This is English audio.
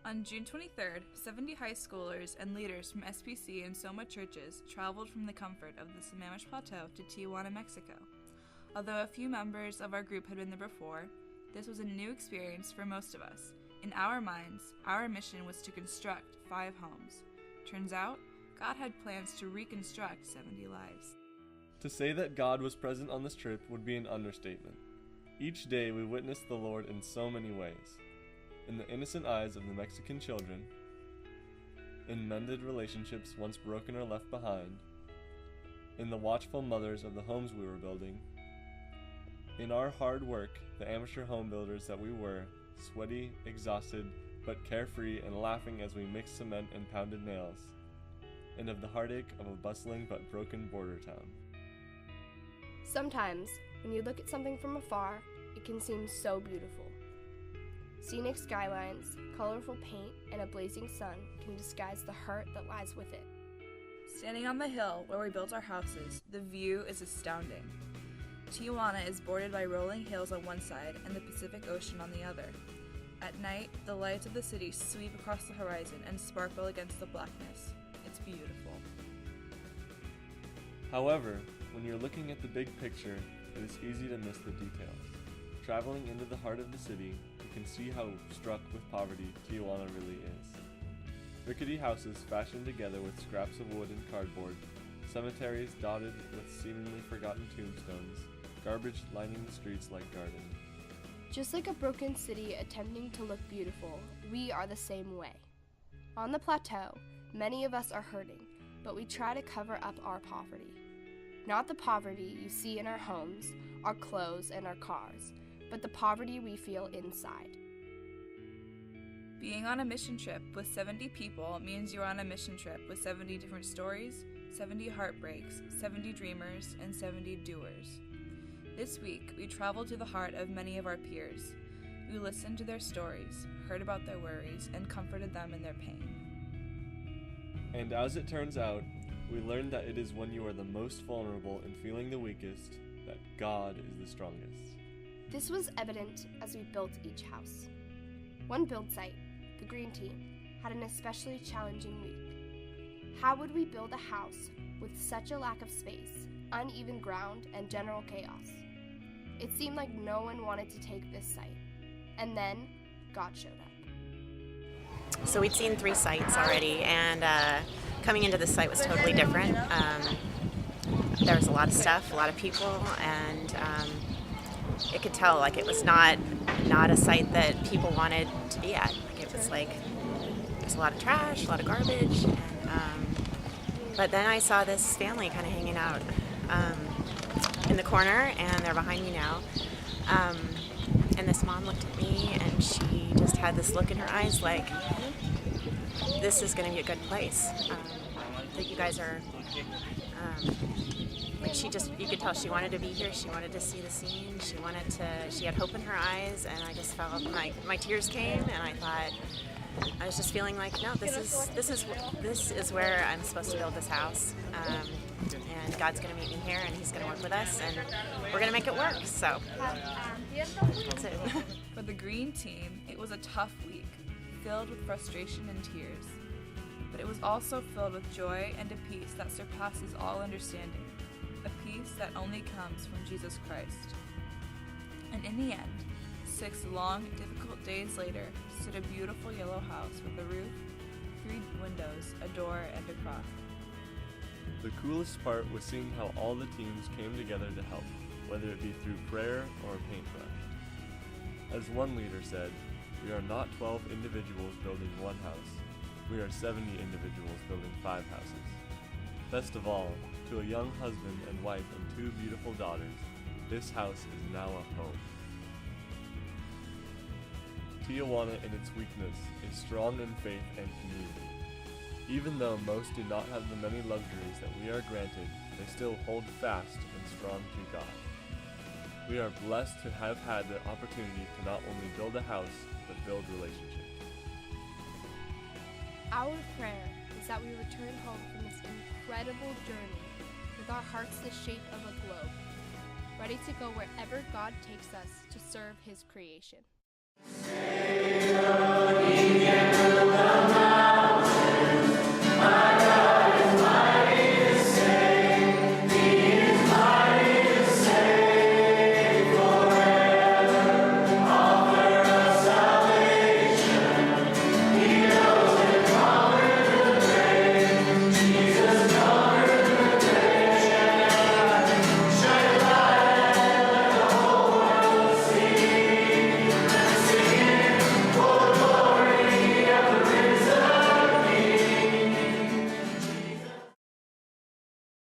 On June 23rd, 70 high schoolers and leaders from SPC and Soma churches traveled from the comfort of the Sammamish Plateau to Tijuana, Mexico. Although a few members of our group had been there before, this was a new experience for most of us. In our minds, our mission was to construct 5 homes. Turns out, God had plans to reconstruct 70 lives. To say that God was present on this trip would be an understatement. Each day we witnessed the Lord in so many ways. In the innocent eyes of the Mexican children, in mended relationships once broken or left behind, in the watchful mothers of the homes we were building, in our hard work, the amateur home builders that we were, sweaty, exhausted, but carefree and laughing as we mixed cement and pounded nails, and of the heartache of a bustling but broken border town. Sometimes, when you look at something from afar, it can seem so beautiful. Scenic skylines, colorful paint, and a blazing sun can disguise the hurt that lies with it. Standing on the hill where we built our houses, the view is astounding. Tijuana is bordered by rolling hills on one side and the Pacific Ocean on the other. At night, the lights of the city sweep across the horizon and sparkle against the blackness. It's beautiful. However, when you're looking at the big picture, it is easy to miss the details. Traveling into the heart of the city, you can see how struck with poverty Tijuana really is. Rickety houses fashioned together with scraps of wood and cardboard, cemeteries dotted with seemingly forgotten tombstones, garbage lining the streets like gardens. Just like a broken city attempting to look beautiful, we are the same way. On the plateau, many of us are hurting, but we try to cover up our poverty. Not the poverty you see in our homes, our clothes, and our cars, but the poverty we feel inside. Being on a mission trip with 70 people means you're on a mission trip with 70 different stories, 70 heartbreaks, 70 dreamers, and 70 doers. This week, we traveled to the heart of many of our peers. We listened to their stories, heard about their worries, and comforted them in their pain. And as it turns out, we learned that it is when you are the most vulnerable and feeling the weakest that God is the strongest. This was evident as we built each house. One build site, the Green Team, had an especially challenging week. How would we build a house with such a lack of space, uneven ground, and general chaos? It seemed like no one wanted to take this site. And then, God showed up. So we'd seen 3 sites already, and coming into this site was totally different. There was a lot of stuff, a lot of people, and it could tell like it was not a site that people wanted to be at. Like it was like there's a lot of trash, a lot of garbage. But then I saw this family kind of hanging out in the corner, and they're behind me now. And this mom looked at me, and she just had this look in her eyes like, this is going to be a good place. That you guys are, like you could tell she wanted to be here. She wanted to see the scene. She had hope in her eyes, and I just felt my tears came, and I thought, I was just feeling like, no, this is where I'm supposed to build this house. And God's going to meet me here, and He's going to work with us, and we're going to make it work. So that's it. For the Green Team, it was a tough week, filled with frustration and tears. But it was also filled with joy and a peace that surpasses all understanding, a peace that only comes from Jesus Christ. And in the end, 6 long, difficult days later, stood a beautiful yellow house with a roof, 3 windows, a door, and a cross. The coolest part was seeing how all the teams came together to help, whether it be through prayer or a paintbrush. As one leader said, we are not 12 individuals building one house. We are 70 individuals building 5 houses. Best of all, to a young husband and wife and 2 beautiful daughters, this house is now a home. Tijuana in its weakness is strong in faith and community. Even though most do not have the many luxuries that we are granted, they still hold fast and strong to God. We are blessed to have had the opportunity to not only build a house, but build relationships. Our prayer is that we return home from this incredible journey with our hearts the shape of a globe, ready to go wherever God takes us to serve His creation. He can move the mountains.